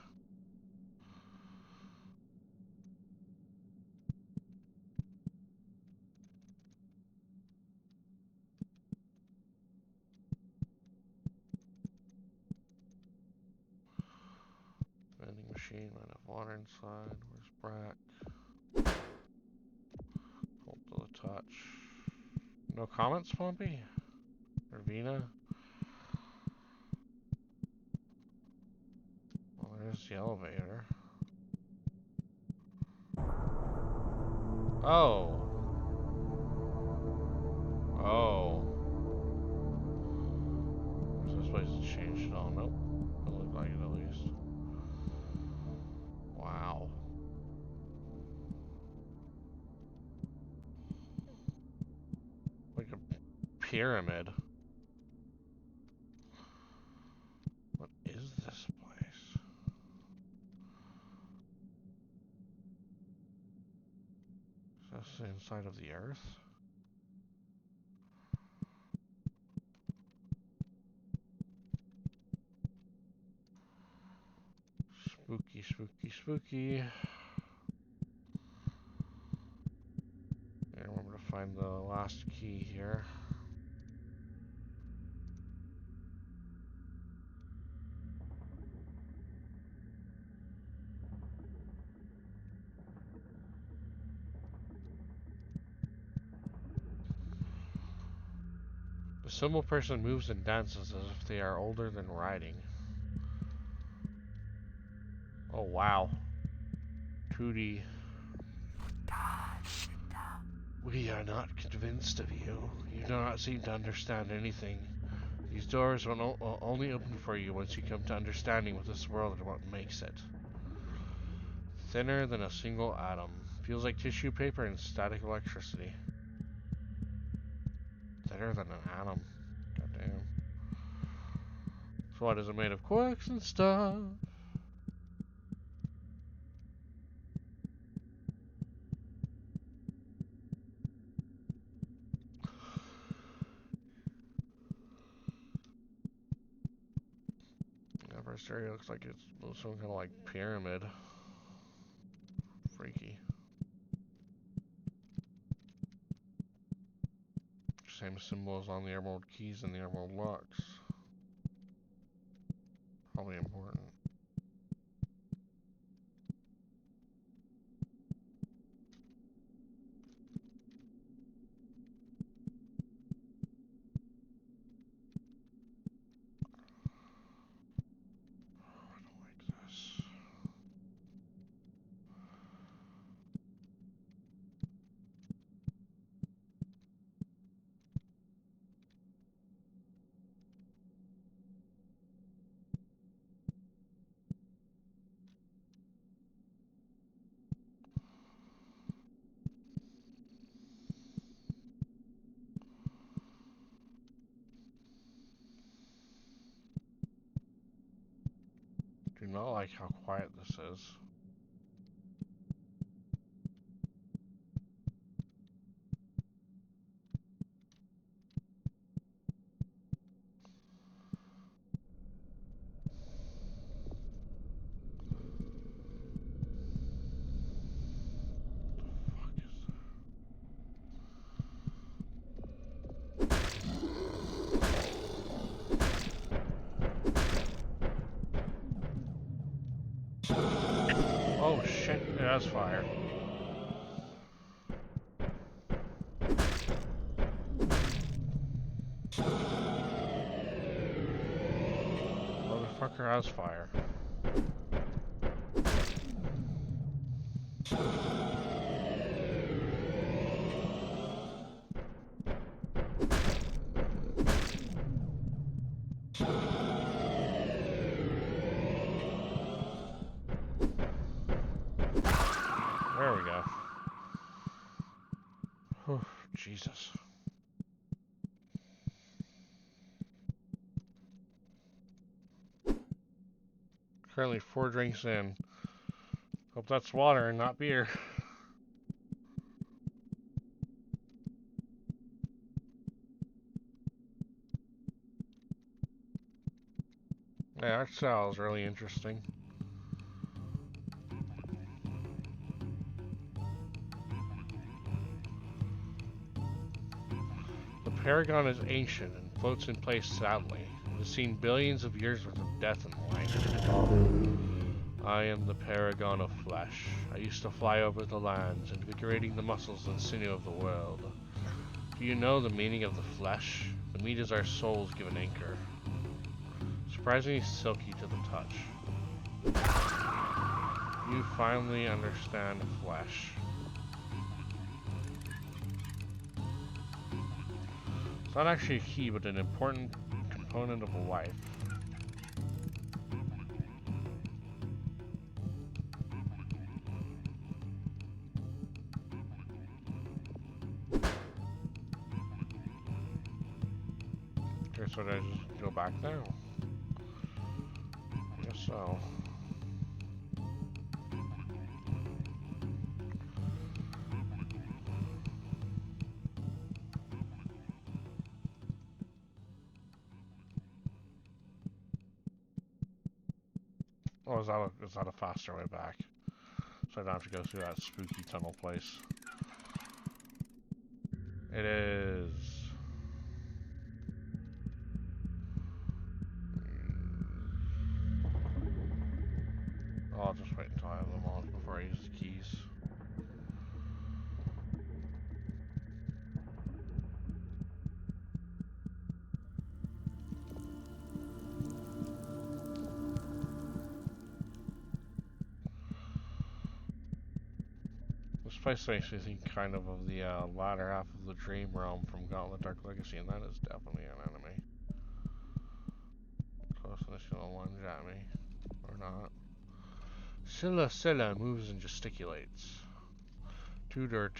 Vending machine might have water inside. Where's Brack? Hold to the touch. No comments, Pompey? Or Vina? Well, there's the elevator. Oh. Oh. So this place has changed at all? Nope. Doesn't look like it at least. Wow. Like a pyramid. What is this place? Is this the inside of the earth? Spooky, spooky, spooky. I remember to find the last key here. The symbol person moves and dances as if they are older than riding. Oh wow. 2D. We are not convinced of you. You do not seem to understand anything. These doors will only open for you once you come to understanding with this world and what makes it. Thinner than a single atom. Feels like tissue paper and static electricity. Thinner than an atom. Goddamn. So what, is it made of quarks and stuff? Yeah, first area looks like it's some kind of like pyramid. Freaky. same symbols on the emerald keys and the emerald locks. Probably important. Do not like how quiet this is. Oh shit, it has fire. Motherfucker has fire. There we go. Whew, Jesus. Currently 4 drinks in. Hope that's water and not beer. Yeah, art style is really interesting. The Paragon is ancient and floats in place sadly. It has seen billions of years worth of death and life. I am the Paragon of Flesh. I used to fly over the lands, invigorating the muscles and sinew of the world. Do you know the meaning of the flesh? The meat is our souls given anchor. Surprisingly silky to the touch. You finally understand flesh. It's not actually a key, but an important component of life. Okay, so did I just go back now? I guess so. Oh, is that a faster way back? So I don't have to go through that spooky tunnel place. It is. Oh, I'll just wait until I have them on before I use the keys. This place makes me think kind of the latter half of the Dream Realm from Gauntlet Dark Legacy, and that is definitely an enemy. Closeness gonna lunge at me. Or not. Scylla moves and gesticulates. Tudor.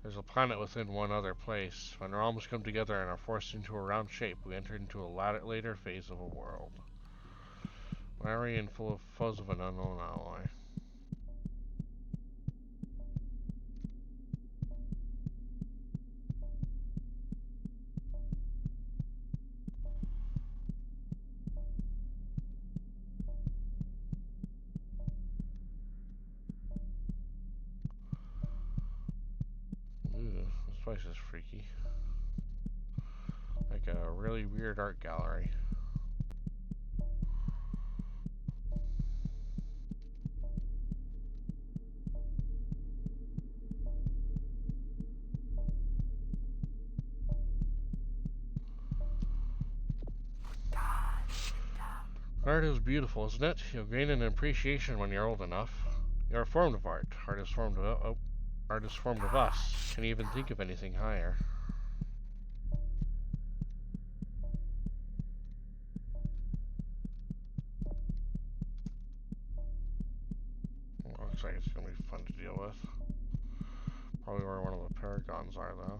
There's a planet within one other place. When realms come together and are forced into a round shape, we enter into a later phase of a world. Wary and full of foes of an unknown ally. Ooh, this place is freaky. really weird art gallery. Art is beautiful, isn't it? You'll gain an appreciation when you're old enough. You're formed of art. Art is formed of us. Can you even think of anything higher? Looks like it's gonna be fun to deal with. Probably where one of the paragons are, though.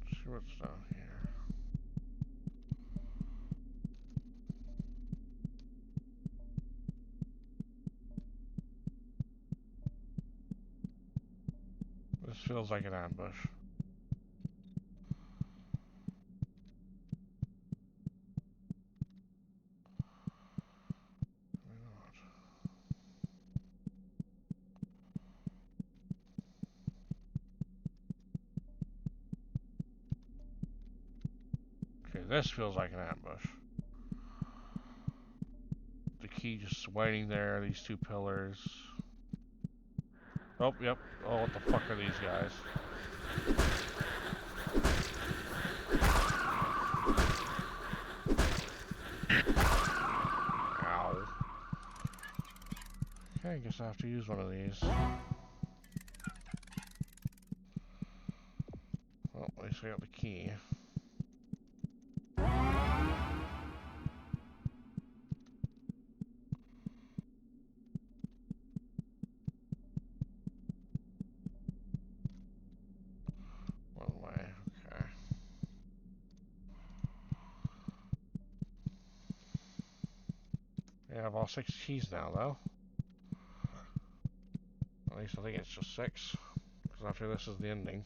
Let's see what's down here. This feels like an ambush. Okay, this feels like an ambush. The key just waiting there, these two pillars. Oh, yep. Oh, what the fuck are these guys? Ow. Okay, I guess I have to use one of these. Well, at least I got the key. One way, okay. I have all 6 keys now, though. At least I think it's just 6. Because after this is the ending.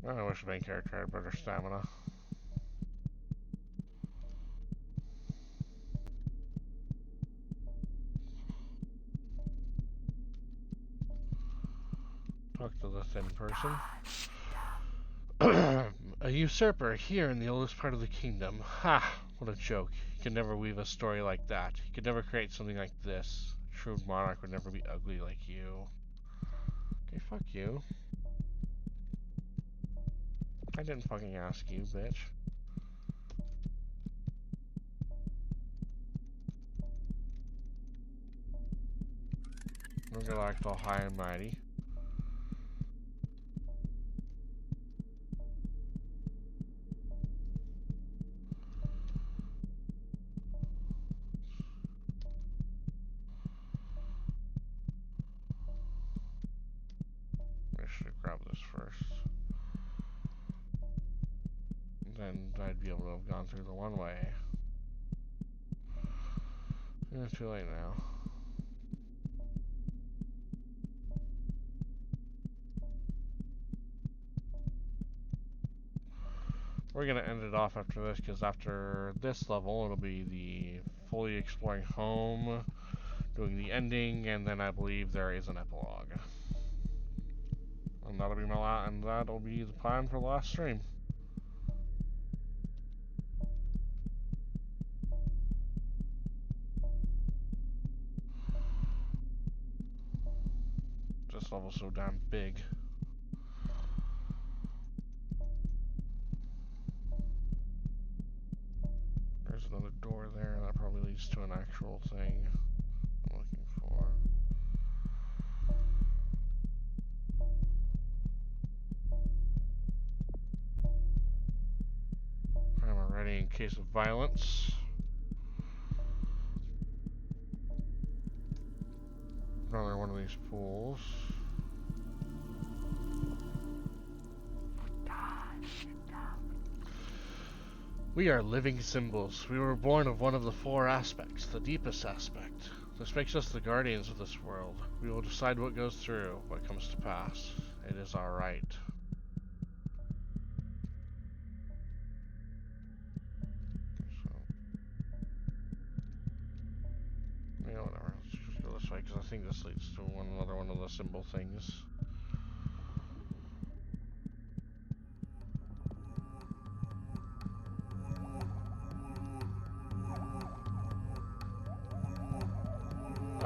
I wish the main character had better stamina. Talk to the thin person. A usurper here in the oldest part of the kingdom. Ha! What a joke. He could never weave a story like that. He could never create something like this. A shrewd monarch would never be ugly like you. Okay, fuck you. I didn't fucking ask you, bitch. We're gonna act all high and mighty. I should have grabbed this first. Then I'd be able to have gone through the one way. It's too late now. We're gonna end it off after this, because after this level, it'll be the fully exploring home, doing the ending, and then I believe there is an epilogue. And that'll be the plan for the last stream. This level's so damn big. There's another door there, that probably leads to an actual thing I'm looking for. I'm ready in case of violence. Another one of these pools. We are living symbols. We were born of one of the four aspects, the deepest aspect. This makes us the guardians of this world. We will decide what goes through, what comes to pass. It is our right. So, yeah, whatever. Let's just go this way, because I think this leads to another one of the symbol things.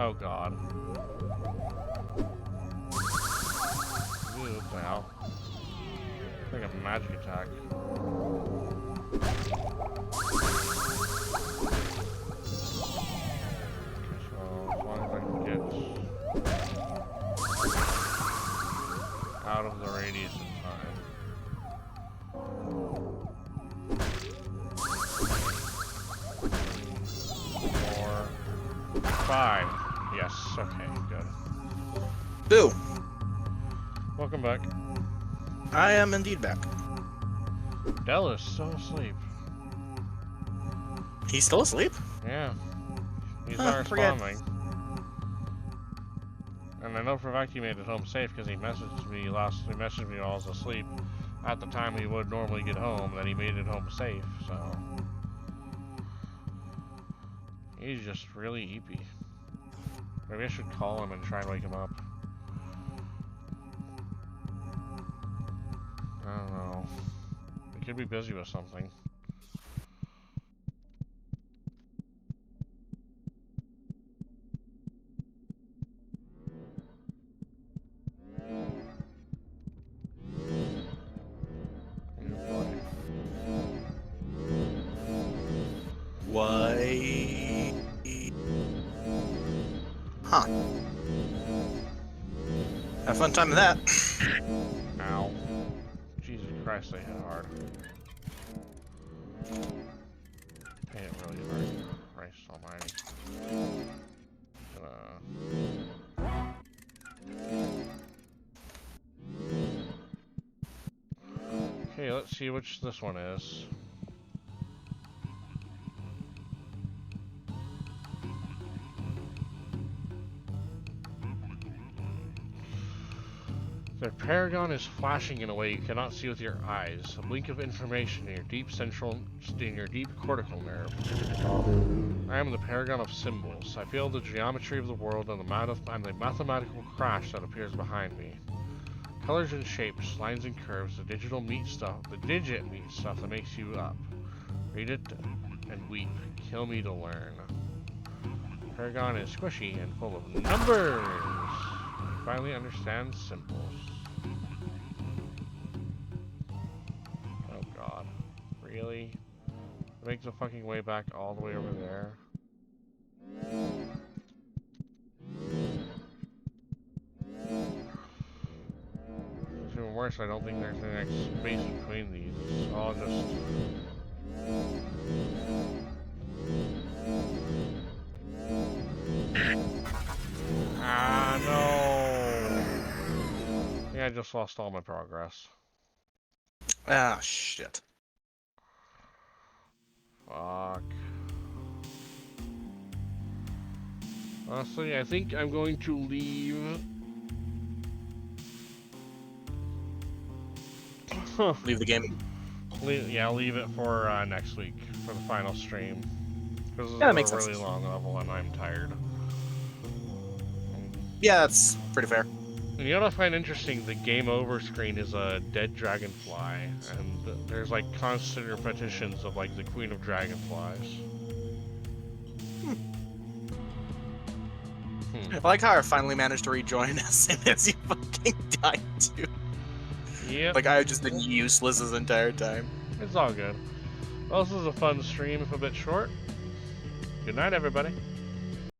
Oh god. Ew, what the hell? It's like a magic attack. Okay, so as long as I can get out of the radius in time. 4, 5. Yes, okay, good. Boo! Welcome back. I am indeed back. Dell is still asleep. He's still asleep? Yeah. He's Huh, not forget. responding. And I know for a fact he made it home safe because he messaged me he messaged me while I was asleep at the time he would normally get home, that he made it home safe, so he's just really eepy. Maybe I should call him and try and wake him up. I don't know. He could be busy with something. Why? Huh. Have fun time with that. Ow. Jesus Christ, they hit hard. They hit really hard. Christ almighty. Okay, let's see which this one is. The paragon is flashing in a way you cannot see with your eyes. A blink of information in your deep cortical nerve. I am the paragon of symbols. I feel the geometry of the world and the mathematical crash that appears behind me. Colors and shapes, lines and curves, the digit meat stuff that makes you up. Read it and weep. Kill me to learn. Paragon is squishy and full of numbers. I finally understand symbols. Oh god. Really? Make the fucking way back all the way over there. It's even worse, I don't think there's any space between these. It's all just... Ah, no! Yeah, I just lost all my progress. Ah, shit. Fuck. Honestly, I think I'm going to leave. Leave the game. I'll leave it for next week for the final stream. Because Yeah, that it's makes a really sense. long level and I'm tired. Yeah, that's pretty fair. And you know what I find interesting? The game over screen is a dead dragonfly, and there's like constant repetitions of like the queen of dragonflies. I like how I finally managed to rejoin as soon as you fucking died too. Yep. Like I've just been useless this entire time. It's all good. Well, this was a fun stream, if a bit short. Good night, everybody.